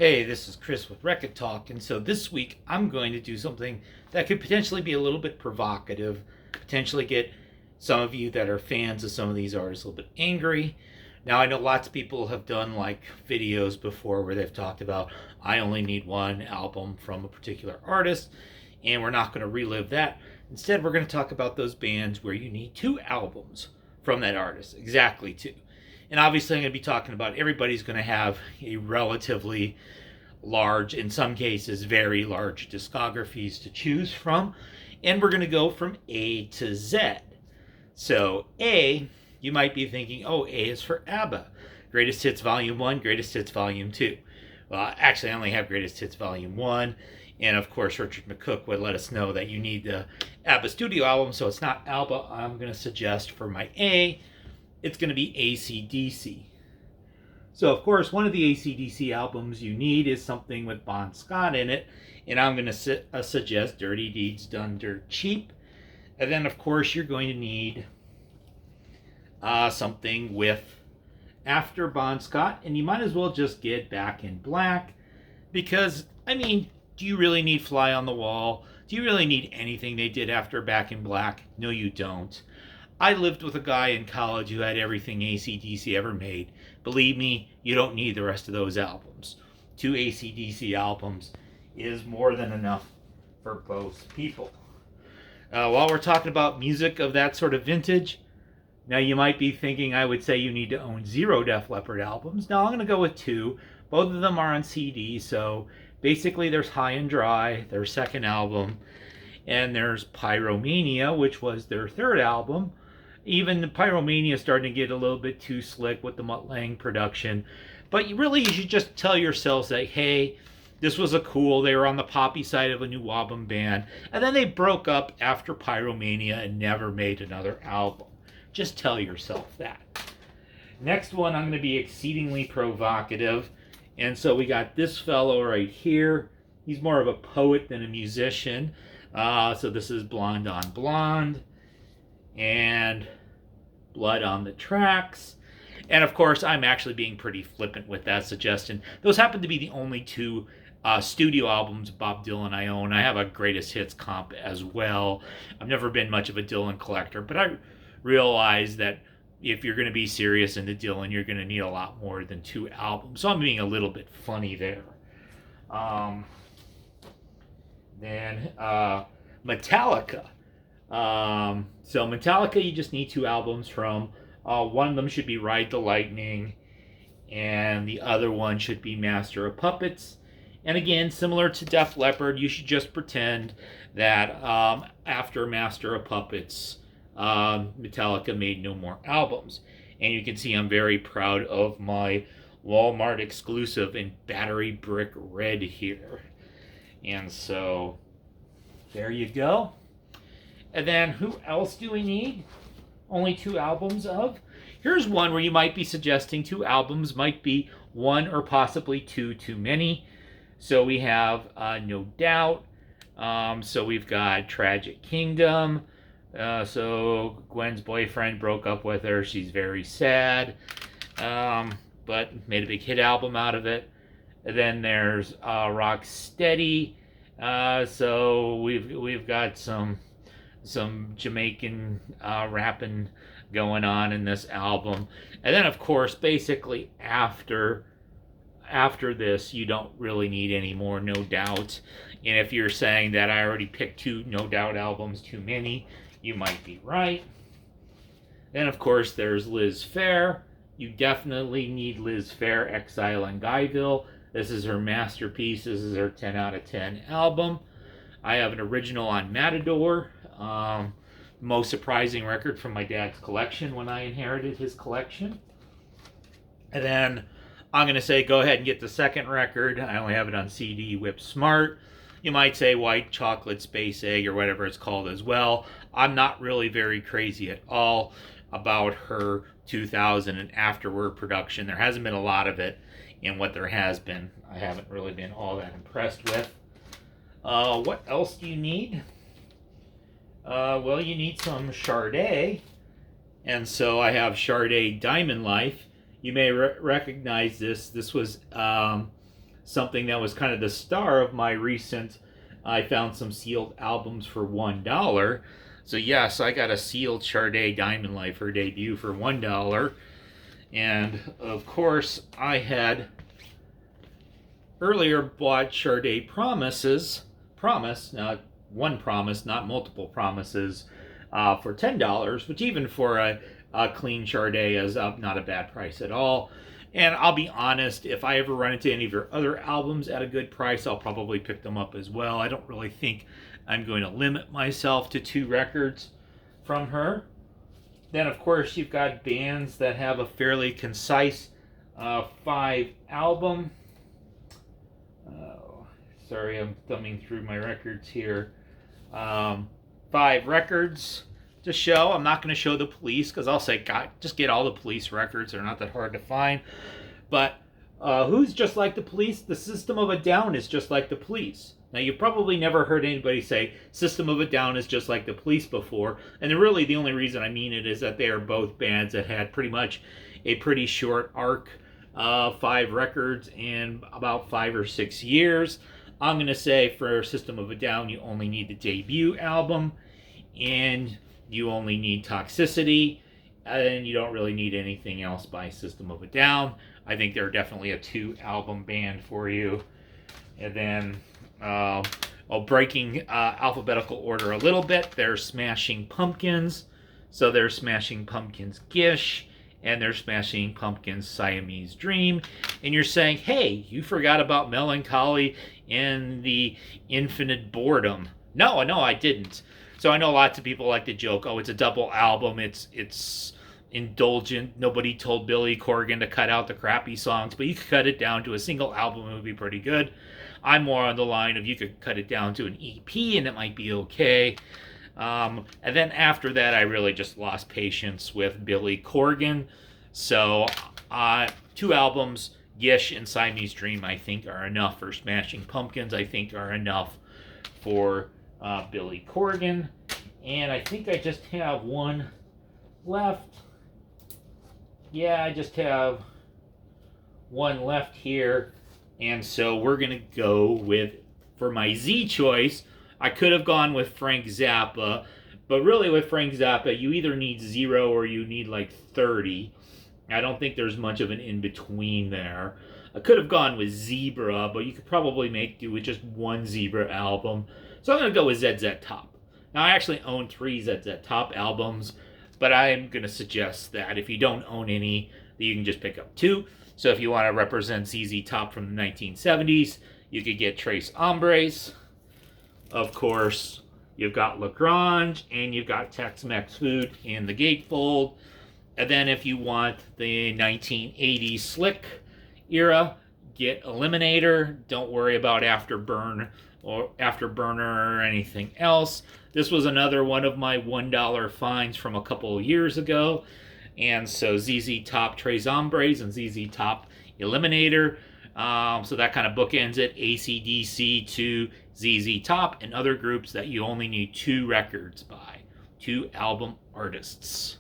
Hey, this is Chris with Rekkid Talk, and so this week I'm going to do something that could potentially be a little bit provocative, potentially get some of you that are fans of some of these artists a little bit angry. Now, I know lots of people have done like videos before where they've talked about, I only need one album from a particular artist, and we're not going to relive that. Instead, we're going to talk about those bands where you need two albums from that artist, exactly two. And obviously, I'm going to be talking about everybody's going to have a relatively large, in some cases, very large discographies to choose from. And we're going to go from A to Z. So, A, you might be thinking, oh, A is for ABBA. Greatest Hits Volume 1, Greatest Hits Volume 2. Well, actually, I only have Greatest Hits Volume 1. And of course, Richard McCook would let us know that you need the ABBA studio album, so it's not ABBA. I'm going to suggest for my A, it's going to be AC/DC. So, of course, one of the AC/DC albums you need is something with Bon Scott in it, and I'm going to suggest Dirty Deeds Done Dirt Cheap. And then, of course, you're going to need something with after Bon Scott, and you might as well just get Back in Black, because, I mean, do you really need Fly on the Wall? Do you really need anything they did after Back in Black? No, you don't. I lived with a guy in college who had everything AC/DC ever made. Believe me, you don't need the rest of those albums. Two AC/DC albums is more than enough for both people. While we're talking about music of that sort of vintage, now you might be thinking I would say you need to own 0 Def Leppard albums. Now I'm going to go with 2. Both of them are on CD, so basically there's High and Dry, their second album, and there's Pyromania, which was their third album. Even the Pyromania is starting to get a little bit too slick with the Mutt Lange production. But you should just tell yourselves that, hey, this was they were on the poppy side of a new album band. And then they broke up after Pyromania and never made another album. Just tell yourself that. Next one, I'm going to be exceedingly provocative. And so we got this fellow right here. He's more of a poet than a musician. So this is Blonde on Blonde and Blood on the Tracks. And of course, I'm actually being pretty flippant with that suggestion. Those happen to be the only two studio albums Bob Dylan I own. I have a greatest hits comp as well. I've never been much of a Dylan collector, but I realize that if you're going to be serious into Dylan, you're going to need a lot more than 2 albums. So I'm being a little bit funny there. Then Metallica. So Metallica, you just need 2 albums from. One of them should be Ride the Lightning, and the other one should be Master of Puppets. And again, similar to Def Leppard, you should just pretend that after Master of Puppets, Metallica made no more albums. And you can see I'm very proud of my Walmart exclusive in Battery Brick Red here. And so, there you go. And then, who else do we need? Only 2 albums of? Here's one where you might be suggesting 2 albums might be 1 or possibly 2 too many. So we have No Doubt. So we've got Tragic Kingdom. So Gwen's boyfriend broke up with her. She's very sad. But made a big hit album out of it. And then there's Rock Steady. So we've got some Jamaican rapping going on in this album. And then, of course, basically after this, you don't really need any more No Doubt. And if you're saying that I already picked 2 No Doubt albums too many, you might be right. Then, of course, there's Liz Phair. You definitely need Liz Phair, Exile in Guyville. This is her masterpiece. This is her 10 out of 10 album. I have an original on Matador. Most surprising record from my dad's collection when I inherited his collection. And then I'm going to say go ahead and get the second record. I only have it on CD, Whip Smart. You might say White Chocolate Space Egg or whatever it's called as well. I'm not really very crazy at all about her 2000 and afterward production. There hasn't been a lot of it, and what there has been, I haven't really been all that impressed with. What else do you need? Well, you need some Sade. And so I have Sade Diamond Life. You may recognize this. This was something that was kind of the star of my recent, I found some sealed albums for $1. So yes, I got a sealed Sade Diamond Life, her debut, for $1. And of course, I had earlier bought Sade Promise, not one promise, not multiple promises, for $10, which even for a clean Sade is not a bad price at all. And I'll be honest, if I ever run into any of your other albums at a good price, I'll probably pick them up as well. I don't really think I'm going to limit myself to 2 records from her. Then, of course, you've got bands that have a fairly concise 5 album. Sorry, I'm thumbing through my records here. 5 records to show. I'm not going to show the Police because I'll say, God, just get all the Police records. They're not that hard to find. But who's just like the Police? The System of a Down is just like the Police. Now, you've probably never heard anybody say System of a Down is just like the Police before. And really, the only reason I mean it is that they are both bands that had pretty much a pretty short arc of 5 records in about 5 or 6 years. I'm going to say for System of a Down, you only need the debut album, and you only need Toxicity, and you don't really need anything else by System of a Down. I think they're definitely a 2-album band for you. And then, breaking alphabetical order a little bit, they're Smashing Pumpkins. So they're Smashing Pumpkins Gish, and they're Smashing Pumpkins Siamese Dream. And you're saying, hey, you forgot about Melancholy and the Infinite Boredom. No, I didn't. So I know lots of people like to joke, oh, it's a double album, it's indulgent, nobody told Billy Corgan to cut out the crappy songs, but you could cut it down to a single album, it would be pretty good. I'm more on the line of you could cut it down to an EP and it might be okay. And then after that, I really just lost patience with Billy Corgan. So 2 albums, Gish and Siamese Dream, I think are enough for Smashing Pumpkins. I think are enough for Billy Corgan. And I think I just have one left. Yeah, I just have one left here. And so we're going to go with, for my Z choice, I could have gone with Frank Zappa. But really with Frank Zappa, you either need 0 or you need like 30. I don't think there's much of an in-between there. I could have gone with Zebra, but you could probably make do with just one Zebra album. So I'm going to go with ZZ Top. Now, I actually own 3 ZZ Top albums, but I'm going to suggest that if you don't own any, that you can just pick up 2. So if you want to represent ZZ Top from the 1970s, you could get Tres Hombres. Of course, you've got Lagrange, and you've got Tex-Mex Food in the gatefold. And then if you want the 1980s slick era, get Eliminator. Don't worry about Afterburner or anything else. This was another one of my $1 finds from a couple of years ago. And so ZZ Top Tres Hombres and ZZ Top Eliminator. So that kind of bookends it. AC/DC to ZZ Top and other groups that you only need 2 records by. 2 album artists.